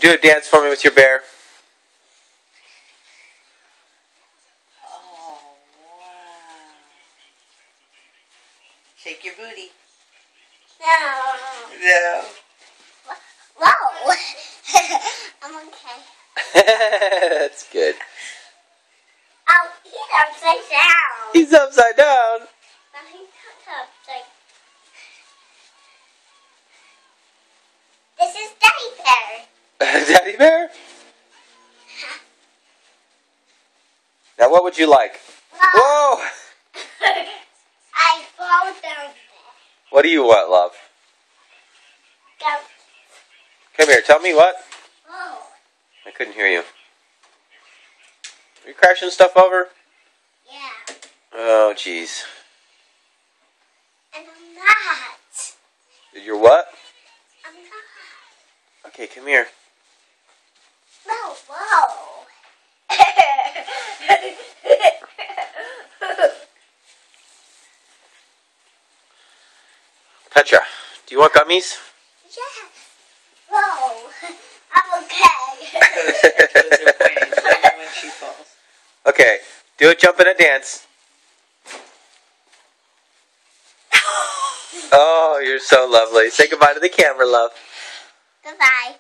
Do a dance for me with your bear. Oh, wow. Shake your booty. No. No. Whoa. I'm okay. That's good. Oh, he's upside down. He's upside down. No, he's not upside. This is Daddy Bear. Daddy bear? Now what would you like? Whoa. Whoa! I fall down there. What do you want, love? Go. Come here, tell me what? Whoa. I couldn't hear you. Are you crashing stuff over? Yeah. Oh, jeez. And I'm not. You're what? I'm not. Okay, come here. No, whoa. Petra, do you want gummies? Yeah. Whoa. I'm okay. Those are pointing when she falls. Okay, do a jump and a dance. Oh, you're so lovely. Say goodbye to the camera, love. Goodbye.